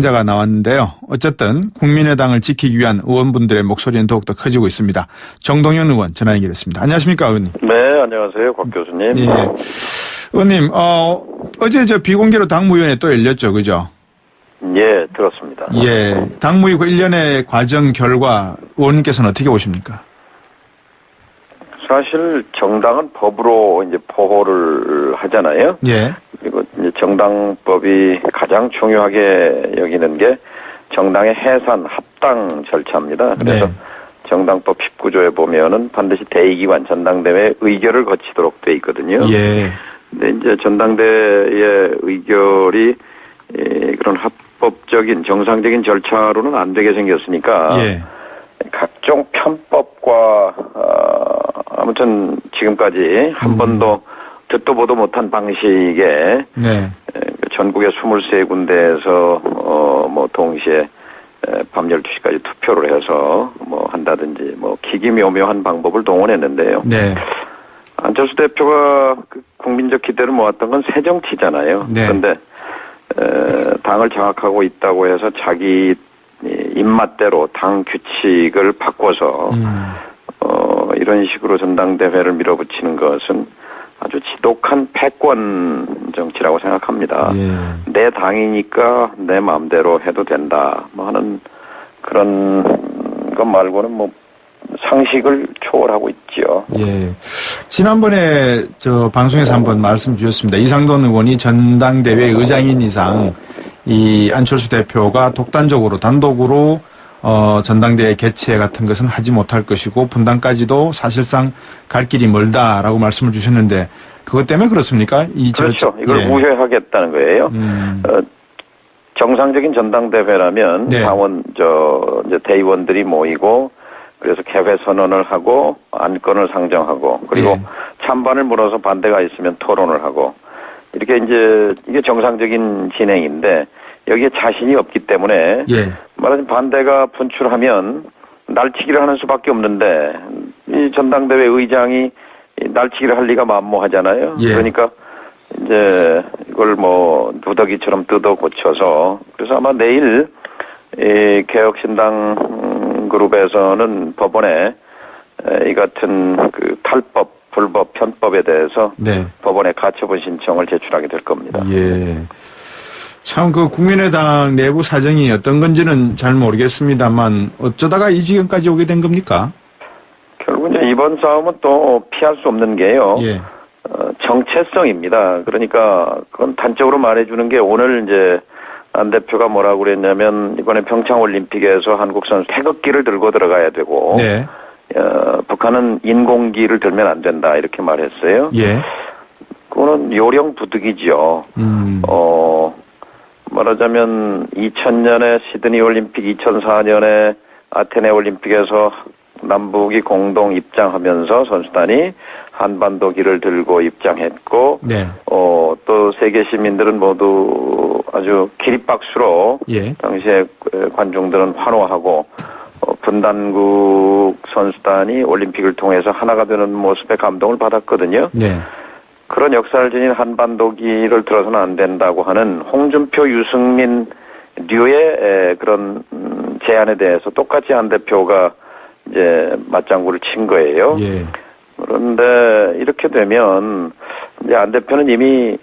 자가 나왔는데요. 어쨌든 국민의당을 지키기 위한 의원분들의 목소리는 더욱더 커지고 있습니다. 정동영 의원 전화 연결했습니다. 안녕하십니까, 의원님? 네, 안녕하세요, 곽 교수님. 예. 의원님, 어제 비공개로 당무위원회 또 열렸죠, 그죠? 예, 들었습니다. 예. 당무위 그 1년의 과정 결과 의원님께서는 어떻게 보십니까? 사실 정당은 법으로 이제 보호를 하잖아요. 예. 그리고 이제 정당법이 가장 중요하게 여기는 게 정당의 해산 합당 절차입니다. 그래서 네. 정당법 19조에 보면은 반드시 대의기관 전당대회 의결을 거치도록 돼 있거든요. 예. 근데 이제 전당대회 의결이 그런 합법적인 정상적인 절차로는 안 되게 생겼으니까 예. 각종 편법과 아무튼 지금까지 한 번도 듣도 보도 못한 방식의 네. 전국의 23군데에서 뭐 동시에 밤 12시까지 투표를 해서 뭐 한다든지 뭐 기기묘묘한 방법을 동원했는데요. 네. 안철수 대표가 그 국민적 기대를 모았던 건 새정치잖아요. 네. 그런데 당을 장악하고 있다고 해서 자기 입맛대로 당 규칙을 바꿔서 이런 식으로 전당대회를 밀어붙이는 것은 아주 지독한 패권 정치라고 생각합니다. 예. 내 당이니까 내 마음대로 해도 된다 뭐 하는 그런 것 말고는 뭐 상식을 초월하고 있죠. 예. 지난번에 저 방송에서 한번 말씀 주셨습니다. 이상돈 의원이 전당대회 의장인 이상 이 안철수 대표가 독단적으로 단독으로 전당대회 개최 같은 것은 하지 못할 것이고 분당까지도 사실상 갈 길이 멀다라고 말씀을 주셨는데 그것 때문에 그렇습니까? 그렇죠. 이걸 예. 우회하겠다는 거예요. 정상적인 전당대회라면 네. 당원 이제 대의원들이 모이고 그래서 개회 선언을 하고 안건을 상정하고 그리고 예. 찬반을 물어서 반대가 있으면 토론을 하고 이렇게 이제 이게 정상적인 진행인데 여기에 자신이 없기 때문에 예. 말하자면 반대가 분출하면 날치기를 하는 수밖에 없는데 이 전당대회 의장이 날치기를 할 리가 만무하잖아요. 예. 그러니까 이제 이걸 뭐 누더기처럼 뜯어 고쳐서 그래서 아마 내일 이 개혁신당 그룹에서는 법원에 이 같은 그 탈법, 불법, 편법에 대해서 네. 법원에 가처분 신청을 제출하게 될 겁니다. 예. 참 그 국민의당 내부 사정이 어떤 건지는 잘 모르겠습니다만 어쩌다가 이 지경까지 오게 된 겁니까? 결국 이제 이번 싸움은 또 피할 수 없는 게요. 예. 정체성입니다. 그러니까 그건 단적으로 말해주는 게 오늘 이제 안 대표가 뭐라고 그랬냐면 이번에 평창올림픽에서 한국 선수 태극기를 들고 들어가야 되고 네. 북한은 인공기를 들면 안 된다 이렇게 말했어요. 예. 그거는 요령 부득이죠. 말하자면 2000년에 시드니 올림픽, 2004년에 아테네 올림픽에서 남북이 공동 입장하면서 선수단이 한반도 길을 들고 입장했고, 네. 또 세계 시민들은 모두 아주 기립박수로 예. 당시에 관중들은 환호하고 분단국 선수단이 올림픽을 통해서 하나가 되는 모습에 감동을 받았거든요. 네. 그런 역사를 지닌 한반도기를 들어서는 안 된다고 하는 홍준표, 유승민 류의 그런 제안에 대해서 똑같이 안 대표가 이제 맞장구를 친 거예요. 예. 그런데 이렇게 되면 이제 안 대표는 이미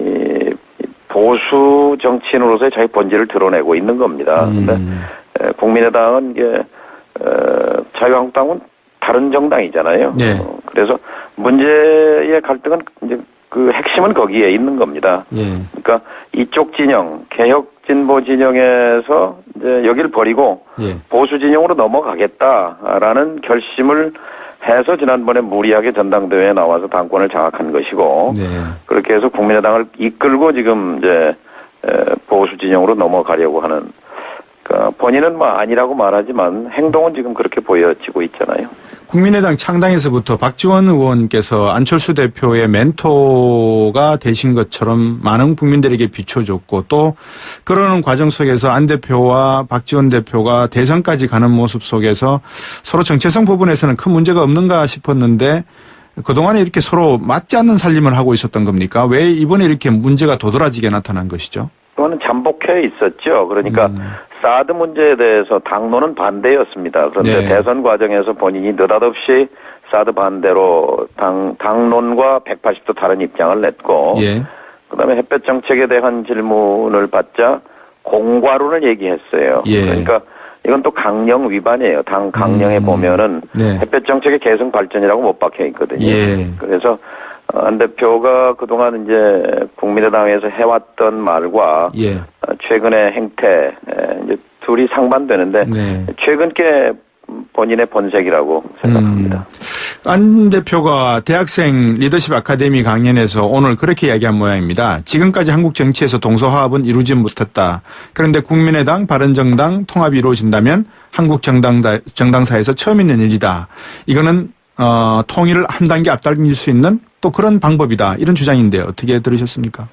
보수 정치인으로서의 자기 본질을 드러내고 있는 겁니다. 근데 국민의당은 이게 자유한국당은 다른 정당이잖아요. 네. 그래서 문제의 갈등은 이제 그 핵심은 거기에 있는 겁니다. 예. 그러니까 이쪽 진영, 개혁 진보 진영에서 이제 여기를 버리고 예. 보수 진영으로 넘어가겠다라는 결심을 해서 지난번에 무리하게 전당대회에 나와서 당권을 장악한 것이고 네. 그렇게 해서 국민의당을 이끌고 지금 이제 보수 진영으로 넘어가려고 하는 그러니까 본인은 뭐 아니라고 말하지만 행동은 지금 그렇게 보여지고 있잖아요. 국민의당 창당에서부터 박지원 의원께서 안철수 대표의 멘토가 되신 것처럼 많은 국민들에게 비춰줬고 또 그러는 과정 속에서 안 대표와 박지원 대표가 대선까지 가는 모습 속에서 서로 정체성 부분에서는 큰 문제가 없는가 싶었는데 그동안에 이렇게 서로 맞지 않는 살림을 하고 있었던 겁니까? 왜 이번에 이렇게 문제가 도드라지게 나타난 것이죠? 그거는 잠복해 있었죠. 그러니까 사드 문제에 대해서 당론은 반대였습니다. 그런데 네. 대선 과정에서 본인이 느닷없이 사드 반대로 당론과 180도 다른 입장을 냈고 예. 그다음에 햇볕 정책에 대한 질문을 받자 공과론을 얘기했어요. 예. 그러니까 이건 또 강령 위반이에요. 당 강령에 보면은 네. 햇볕 정책의 개성 발전이라고 못 박혀 있거든요. 예. 그래서 안 대표가 그동안 이제 국민의당에서 해왔던 말과 예. 최근의 행태 이제 둘이 상반되는데 네. 최근 게 본인의 본색이라고 생각합니다. 안 대표가 대학생 리더십 아카데미 강연에서 오늘 그렇게 이야기한 모양입니다. 지금까지 한국 정치에서 동서화합은 이루지 못했다. 그런데 국민의당, 바른정당 통합이 이루어진다면 한국 정당사에서 처음 있는 일이다. 이거는 통일을 한 단계 앞당길 수 있는 또 그런 방법이다. 이런 주장인데 어떻게 들으셨습니까?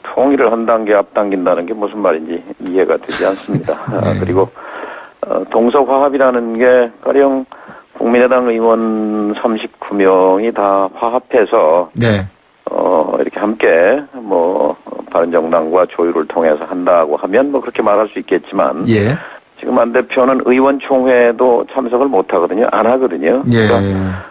통일을 한 단계 앞당긴다는 게 무슨 말인지 이해가 되지 않습니다. 네. 그리고 동서화합이라는 게 가령 국민의당 의원 39명이 다 화합해서 네. 이렇게 함께 바른정당과 조율을 통해서 한다고 하면 그렇게 말할 수 있겠지만 예. 지금 안 대표는 의원총회도 참석을 못 하거든요. 안 하거든요. 예. 그러니까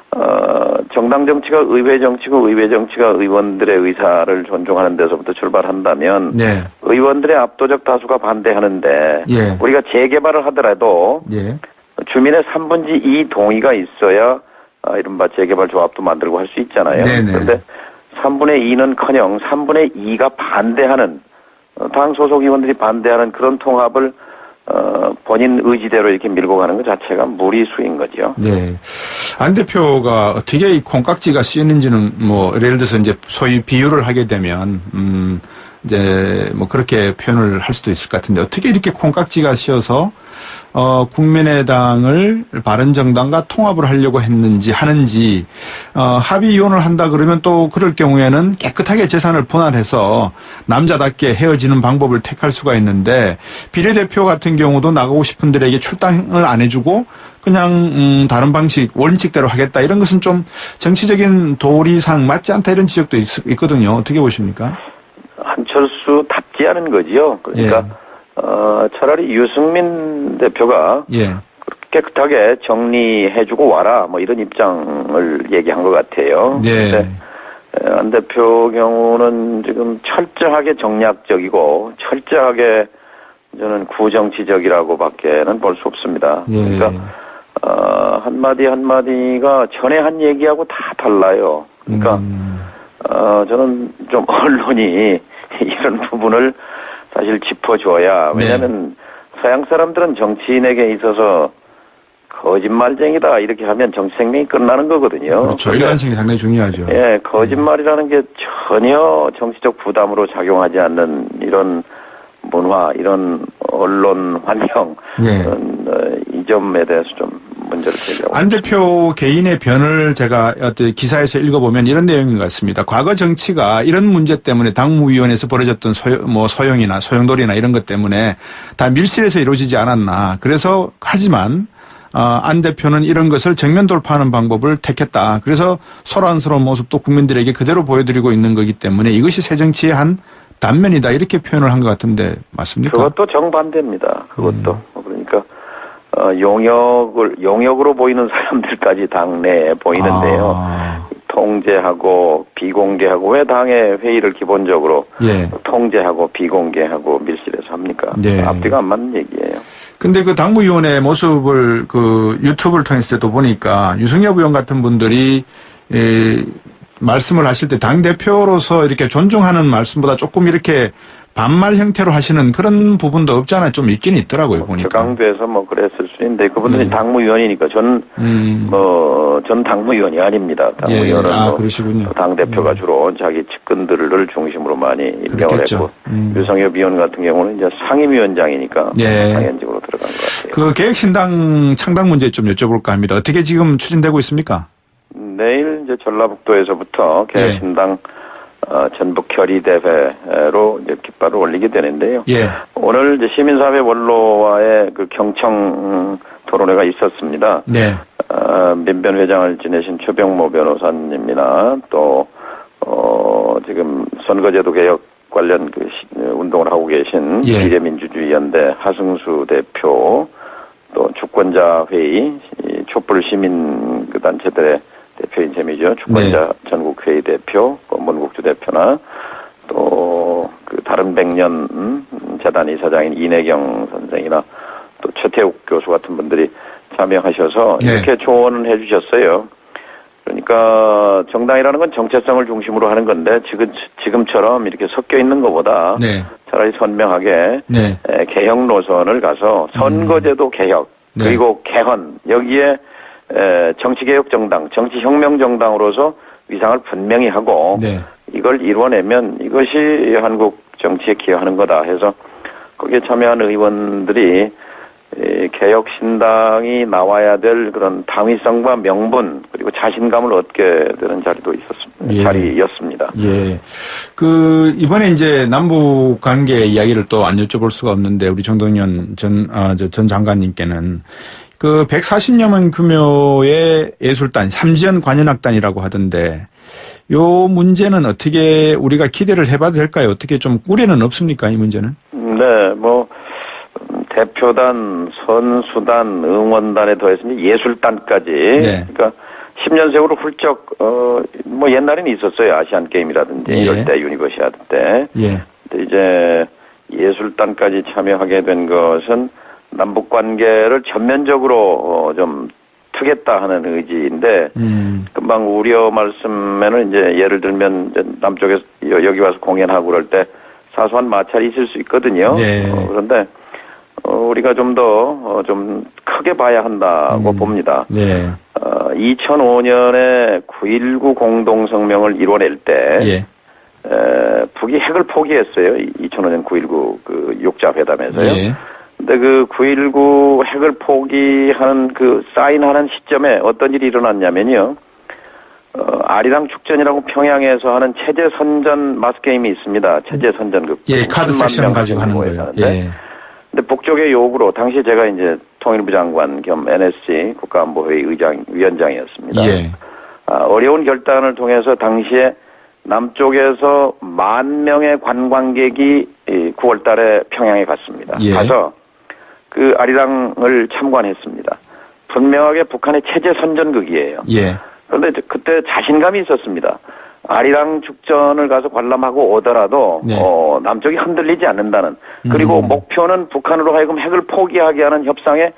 정당 정치가 의회 정치고 의회 정치가 의원들의 의사를 존중하는 데서부터 출발한다면 네. 의원들의 압도적 다수가 반대하는데 예. 우리가 재개발을 하더라도 예. 주민의 3분의 2 동의가 있어야 이른바 재개발 조합도 만들고 할 수 있잖아요. 네네. 그런데 3분의 2는커녕 3분의 2가 반대하는 당 소속 의원들이 반대하는 그런 통합을 본인 의지대로 이렇게 밀고 가는 것 자체가 무리수인 거죠. 네. 안 대표가 어떻게 이 콩깍지가 씌었는지는 예를 들어서 이제 소위 비유를 하게 되면 이제 그렇게 표현을 할 수도 있을 것 같은데 어떻게 이렇게 콩깍지가 씌어서 국민의당을 바른정당과 통합을 하려고 하는지 합의 이혼을 한다 그러면 또 그럴 경우에는 깨끗하게 재산을 분할해서 남자답게 헤어지는 방법을 택할 수가 있는데 비례대표 같은 경우도 나가고 싶은 들에게 출당을 안 해주고 그냥 다른 방식 원칙대로 하겠다 이런 것은 좀 정치적인 도리상 맞지 않다 이런 지적도 있거든요. 어떻게 보십니까? 한철수답지 않은 거지요. 그러니까 차라리 유승민 대표가 예. 깨끗하게 정리해주고 와라 이런 입장을 얘기한 것 같아요. 네. 안 대표 경우는 지금 철저하게 정략적이고 철저하게 저는 구정치적이라고밖에는 볼 수 없습니다. 예. 그러니까 한마디 한마디가 전에 한 얘기하고 다 달라요. 그러니까 저는 좀 언론이 이런 부분을 사실 짚어줘야, 왜냐하면 서양 사람들은 정치인에게 있어서 거짓말쟁이다 이렇게 하면 정치 생명이 끝나는 거거든요. 그렇죠. 일관성이 상당히 중요하죠. 예, 거짓말이라는 게 전혀 정치적 부담으로 작용하지 않는 이런 문화, 이런 언론 환경, 예. 이 점에 대해서 좀 문제를 제기하고 안 대표 개인의 변을 제가 어떤 기사에서 읽어보면 이런 내용인 것 같습니다. 과거 정치가 이런 문제 때문에 당무위원회에서 벌어졌던 소용이나 소용돌이나 이런 것 때문에 다 밀실에서 이루어지지 않았나. 그래서 하지만 안 대표는 이런 것을 정면 돌파하는 방법을 택했다. 그래서 소란스러운 모습도 국민들에게 그대로 보여드리고 있는 거기 때문에 이것이 새 정치의 한 단면이다. 이렇게 표현을 한 것 같은데 맞습니까? 그것도 정반대입니다. 그것도. 그러니까 용역으로 보이는 사람들까지 당내에 보이는데요. 통제하고 비공개하고, 왜 당의 회의를 기본적으로 예. 통제하고 비공개하고 밀실에서 합니까? 네. 앞뒤가 안 맞는 얘기예요. 근데 그 당무위원회 모습을 유튜브를 통해서 또 보니까 유승엽 의원 같은 분들이 말씀을 하실 때 당대표로서 이렇게 존중하는 말씀보다 조금 이렇게 반말 형태로 하시는 그런 부분도 없지 않아 좀 있긴 있더라고요, 보니까. 강조해서 그랬을 수 있는데, 그분들이 당무위원이니까 전 당무위원이 아닙니다. 당무위원은 그러시군요. 당대표가 주로 자기 측근들을 중심으로 많이 임명을 했고, 유성엽 의원 같은 경우는 이제 상임위원장이니까 당연직으로 들어간 것 같아요. 그 개혁신당 창당 문제 좀 여쭤볼까 합니다. 어떻게 지금 추진되고 있습니까? 내일 이제 전라북도에서부터 개혁신당 전북 결의대회로 이제 깃발을 올리게 되는데요. 예. 오늘 이제 시민사회 원로와의 그 경청 토론회가 있었습니다. 네. 민변회장을 지내신 최병모 변호사님이나 또 지금 선거제도 개혁과 관련 운동을 하고 계신 예. 미래민주주의연대 하승수 대표, 또 주권자회의 촛불시민 단체들의 대표인 셈이죠. 주권자 전국회의 대표, 권문국주 대표나 또 다른 백년 재단 이사장인 이내경 선생이나 또 최태욱 교수 같은 분들이 참여하셔서 이렇게 조언을 해주셨어요. 그러니까 정당이라는 건 정체성을 중심으로 하는 건데 지금처럼 이렇게 섞여 있는 것보다 차라리 선명하게 개혁 노선을 가서 선거제도 개혁 그리고 개헌 여기에 정치개혁 정당, 정치혁명 정당으로서 위상을 분명히 하고 이걸 이루어내면 이것이 한국 정치에 기여하는 거다 해서 거기에 참여한 의원들이 개혁신당이 나와야 될 그런 당위성과 명분 그리고 자신감을 얻게 되는 자리도 있었습니다. 자리였습니다. 예. 이번에 이제 남북 관계 이야기를 또 안 여쭤볼 수가 없는데 우리 정동연 전 장관님께는 140여만 규모의 예술단, 삼지연 관현악단이라고 하던데 요 문제는 어떻게 우리가 기대를 해봐도 될까요? 어떻게 좀 꾸려는 없습니까? 이 문제는? 네, 대표단, 선수단, 응원단에 더해서 예술단까지. 그러니까 10년 세월을 훌쩍 옛날에는 있었어요. 아시안 게임이라든지 이럴 때 유니버시아드 때. 근데 이제 예술단까지 참여하게 된 것은 남북 관계를 전면적으로 좀 트겠다 하는 의지인데 금방 우려 말씀에는 이제 예를 들면 이제 남쪽에서 여기 와서 공연하고 그럴 때 사소한 마찰이 있을 수 있거든요. 그런데 우리가 좀 더 좀 크게 봐야 한다고 봅니다. 2005년에 9.19 공동성명을 이뤄낼 때 북이 핵을 포기했어요. 2005년 9.19 육자회담에서요. 근데 9.19 핵을 포기하는 사인하는 시점에 어떤 일이 일어났냐면요. 아리랑 축전이라고 평양에서 하는 체제 선전 마스게임이 있습니다. 체제 선전 카드 섹션 가지고 하는 거예요. 근데 북쪽의 요구로 당시 제가 이제 통일부 장관 겸 NSC 국가안보회의 위원장이었습니다. 어려운 결단을 통해서 당시에 남쪽에서 10,000명의 관광객이 9월 달에 평양에 갔습니다. 가서 아리랑을 참관했습니다. 분명하게 북한의 체제 선전극이에요. 그런데 그때 자신감이 있었습니다. 아리랑 축전을 가서 관람하고 오더라도 남쪽이 흔들리지 않는다는 그리고 목표는 북한으로 하여금 핵을 포기하게 하는 협상에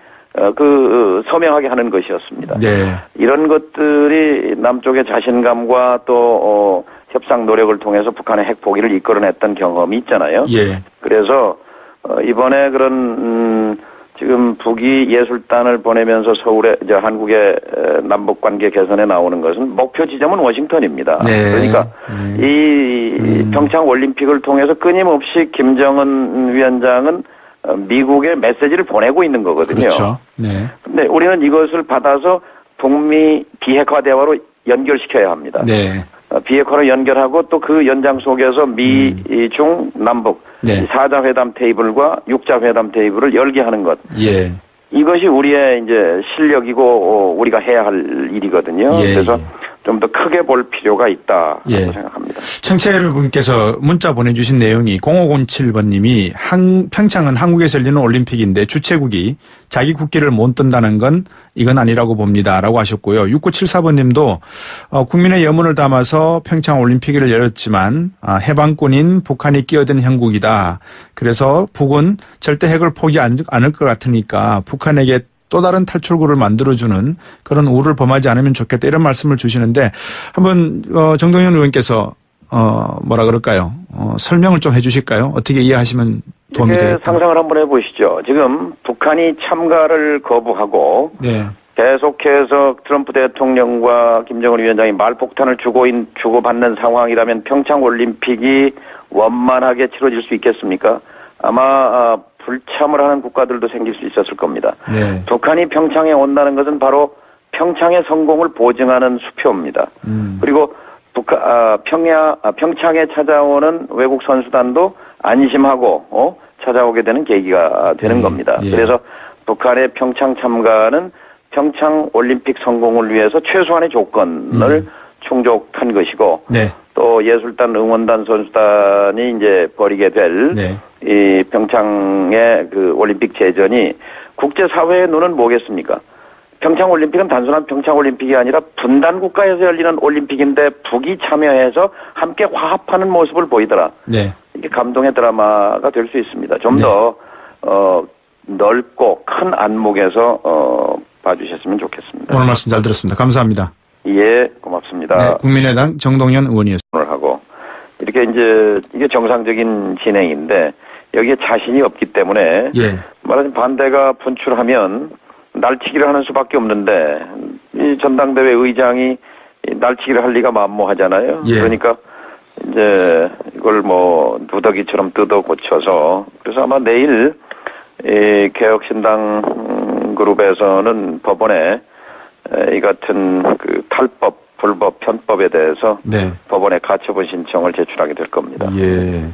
서명하게 하는 것이었습니다. 이런 것들이 남쪽의 자신감과 또 협상 노력을 통해서 북한의 핵 포기를 이끌어냈던 경험이 있잖아요. 그래서 이번에 그런 지금 북이 예술단을 보내면서 서울에 이제 한국의 남북 관계 개선에 나오는 것은 목표 지점은 워싱턴입니다. 그러니까 이 평창 올림픽을 통해서 끊임없이 김정은 위원장은 미국에 메시지를 보내고 있는 거거든요. 근데 우리는 이것을 받아서 북미 비핵화 대화로 연결시켜야 합니다. 비핵화로 연결하고 또 그 연장 속에서 미, 중, 남북 4자 회담 테이블과 6자 회담 테이블을 열게 하는 것. 이것이 우리의 이제 실력이고 우리가 해야 할 일이거든요. 그래서 좀 더 크게 볼 필요가 있다고 생각합니다. 청취자 여러분께서 문자 보내주신 내용이 0507번님이 평창은 한국에서 열리는 올림픽인데 주최국이 자기 국기를 못 든다는 건 이건 아니라고 봅니다. 라고 하셨고요. 6974번님도 국민의 염원을 담아서 평창 올림픽을 열었지만 해방군인 북한이 끼어든 형국이다. 그래서 북은 절대 핵을 포기하지 않을 것 같으니까 북한에게 또 다른 탈출구를 만들어주는 그런 우를 범하지 않으면 좋겠다 이런 말씀을 주시는데 한번 정동연 의원께서 뭐라 그럴까요? 설명을 좀 해주실까요? 어떻게 이해하시면 도움이 되겠다. 상상을 한번 해보시죠. 지금 북한이 참가를 거부하고 계속해서 트럼프 대통령과 김정은 위원장이 말폭탄을 주고받는 상황이라면 평창 올림픽이 원만하게 치러질 수 있겠습니까? 아마 불참을 하는 국가들도 생길 수 있었을 겁니다. 북한이 평창에 온다는 것은 바로 평창의 성공을 보증하는 수표입니다. 그리고 평창에 찾아오는 외국 선수단도 안심하고 찾아오게 되는 계기가 되는 겁니다. 그래서 북한의 평창 참가는 평창 올림픽 성공을 위해서 최소한의 조건을 충족한 것이고 또 예술단, 응원단, 선수단이 이제 벌이게 될 네. 이 평창의 그 올림픽 제전이 국제사회의 눈은 뭐겠습니까? 평창올림픽은 단순한 평창올림픽이 아니라 분단 국가에서 열리는 올림픽인데 북이 참여해서 함께 화합하는 모습을 보이더라. 네. 이게 감동의 드라마가 될 수 있습니다. 좀 더 넓고 큰 안목에서 봐주셨으면 좋겠습니다. 오늘 말씀 잘 들었습니다. 감사합니다. 예, 고맙습니다. 네, 국민의당 정동연 의원이었습니다. 오늘 하고 이렇게 이제 이게 정상적인 진행인데 여기에 자신이 없기 때문에 예. 말하자면 반대가 분출하면 날치기를 하는 수밖에 없는데 이 전당대회 의장이 날치기를 할 리가 만무하잖아요. 예. 그러니까 이제 이걸 뭐 누더기처럼 뜯어 고쳐서 그래서 아마 내일 이 개혁신당 그룹에서는 법원에 이 같은 그 탈법, 불법, 편법에 대해서 네. 법원에 가처분 신청을 제출하게 될 겁니다. 예.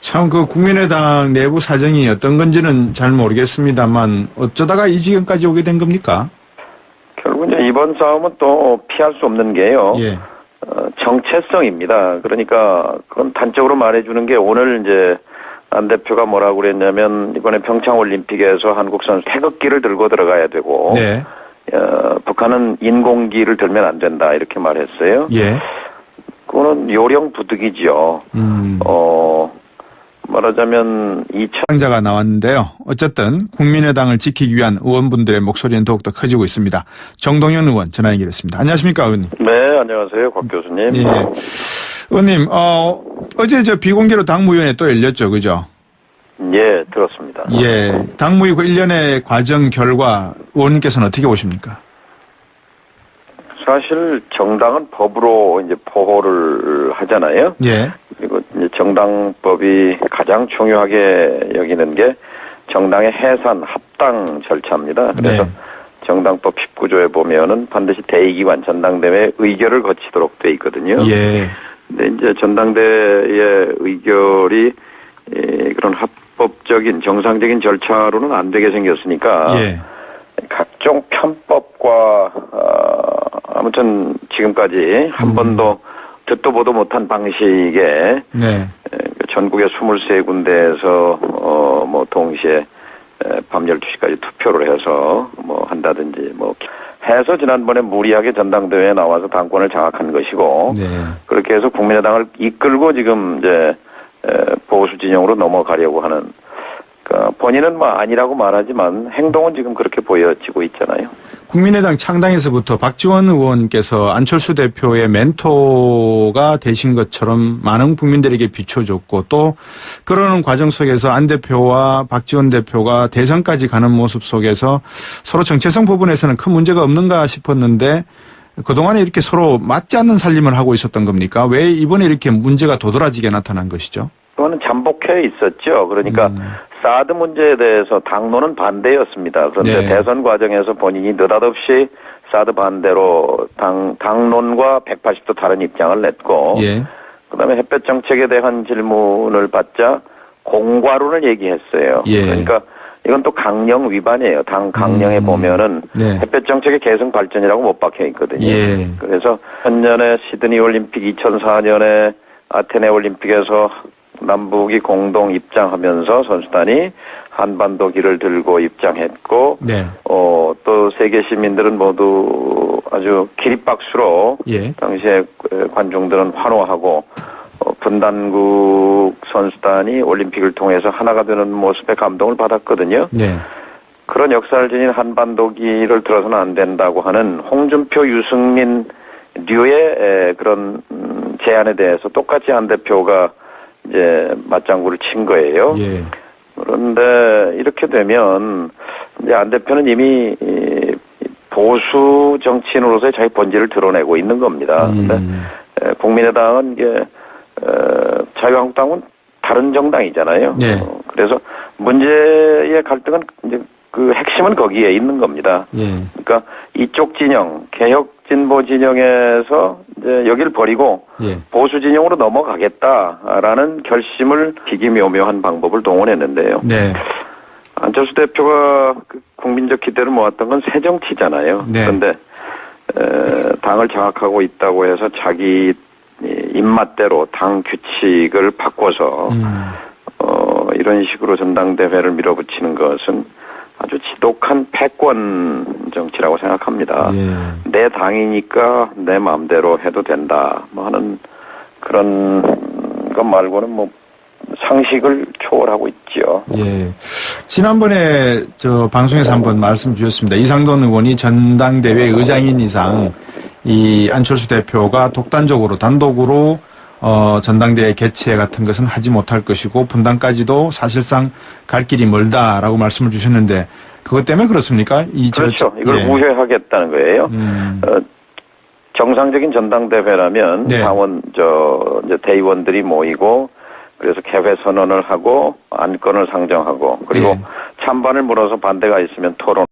참, 그 국민의당 내부 사정이 어떤 건지는 잘 모르겠습니다만 어쩌다가 이 지경까지 오게 된 겁니까? 결국 이제 이번 싸움은 또 피할 수 없는 게요. 예. 정체성입니다. 그러니까 그건 단적으로 말해주는 게 오늘 이제 안 대표가 뭐라고 그랬냐면 이번에 평창올림픽에서 한국 선수 태극기를 들고 들어가야 되고 네. 북한은 인공기를 들면 안 된다 이렇게 말했어요. 예. 그거는 요령 부득이지요. 말하자면 장자가 나왔는데요. 어쨌든 국민의당을 지키기 위한 의원분들의 목소리는 더욱더 커지고 있습니다. 정동연 의원 전화 연결했습니다. 안녕하십니까, 의원님? 네, 안녕하세요, 곽 교수님. 예. 의원님, 어제 저 비공개로 당무위원회 또 열렸죠, 그죠? 예, 들었습니다. 예. 당무위 그 일련의 과정 결과 의원님께서는 어떻게 보십니까? 사실 정당은 법으로 이제 보호를 하잖아요. 예. 그리고 이제 정당법이 가장 중요하게 여기는 게 정당의 해산 합당 절차입니다. 그래서 네. 정당법 19조에 보면은 반드시 대의기관 전당대회 의결을 거치도록 돼 있거든요. 예. 근데 이제 전당대회 의결이 그런 합법적인 정상적인 절차로는 안 되게 생겼으니까 예. 각종 편법과 아무튼 지금까지 한 번도 듣도 보도 못한 방식의 네. 전국의 23군데에서 뭐 동시에 밤 12시까지 투표를 해서 뭐 한다든지 뭐 해서 지난번에 무리하게 전당대회에 나와서 당권을 장악한 것이고 네. 그렇게 해서 국민의당을 이끌고 지금 이제 보수 진영으로 넘어가려고 하는 그러니까 본인은 뭐 아니라고 말하지만 행동은 지금 그렇게 보여지고 있잖아요. 국민의당 창당에서부터 박지원 의원께서 안철수 대표의 멘토가 되신 것처럼 많은 국민들에게 비춰줬고 또 그러는 과정 속에서 안 대표와 박지원 대표가 대선까지 가는 모습 속에서 서로 정체성 부분에서는 큰 문제가 없는가 싶었는데 그동안에 이렇게 서로 맞지 않는 살림을 하고 있었던 겁니까? 왜 이번에 이렇게 문제가 도드라지게 나타난 것이죠? 그거는 잠복해 있었죠. 그러니까 사드 문제에 대해서 당론은 반대였습니다. 그런데 네. 대선 과정에서 본인이 느닷없이 사드 반대로 당론과 180도 다른 입장을 냈고 예. 그다음에 햇볕 정책에 대한 질문을 받자 공과론을 얘기했어요. 예. 그러니까 이건 또 강령 위반이에요. 당 강령에 보면은 네. 햇볕 정책의 개성 발전이라고 못 박혀 있거든요. 예. 그래서 2000년에 시드니 올림픽, 2004년에 아테네 올림픽에서 남북이 공동 입장하면서 선수단이 한반도 길을 들고 입장했고, 네. 또 세계 시민들은 모두 아주 기립박수로 예. 당시에 관중들은 환호하고 분단국 선수단이 올림픽을 통해서 하나가 되는 모습에 감동을 받았거든요. 네. 그런 역사를 지닌 한반도기를 들어서는 안 된다고 하는 홍준표, 유승민, 류의 그런 제안에 대해서 똑같이 안 대표가 이제 맞장구를 친 거예요. 예. 그런데 이렇게 되면 이제 안 대표는 이미 보수 정치인으로서의 자기 본질을 드러내고 있는 겁니다. 근데 국민의당은 이게 자유한국당은 다른 정당이잖아요. 네. 그래서 문제의 갈등은 이제 그 핵심은 거기에 있는 겁니다. 예. 그러니까 이쪽 진영, 개혁 진보 진영에서 이제 여기를 버리고 예. 보수 진영으로 넘어가겠다라는 결심을 기기묘묘한 방법을 동원했는데요. 네. 안철수 대표가 그 국민적 기대를 모았던 건 새 정치잖아요. 네. 그런데 당을 장악하고 있다고 해서 자기 입맛대로 당 규칙을 바꿔서 이런 식으로 전당대회를 밀어붙이는 것은 아주 지독한 패권 정치라고 생각합니다. 예. 내 당이니까 내 마음대로 해도 된다 뭐 하는 그런 것 말고는 뭐 상식을 초월하고 있죠. 예. 지난번에 저 방송에서 한번 말씀 주셨습니다. 이상돈 의원이 전당대회 의장인 이상 이 안철수 대표가 독단적으로 단독으로 전당대회 개최 같은 것은 하지 못할 것이고 분당까지도 사실상 갈 길이 멀다라고 말씀을 주셨는데 그것 때문에 그렇습니까? 그렇죠. 이걸 예. 우회하겠다는 거예요. 정상적인 전당대회라면 네. 당원 이제 대의원들이 모이고 그래서 개회 선언을 하고 안건을 상정하고 그리고 예. 찬반을 물어서 반대가 있으면 토론.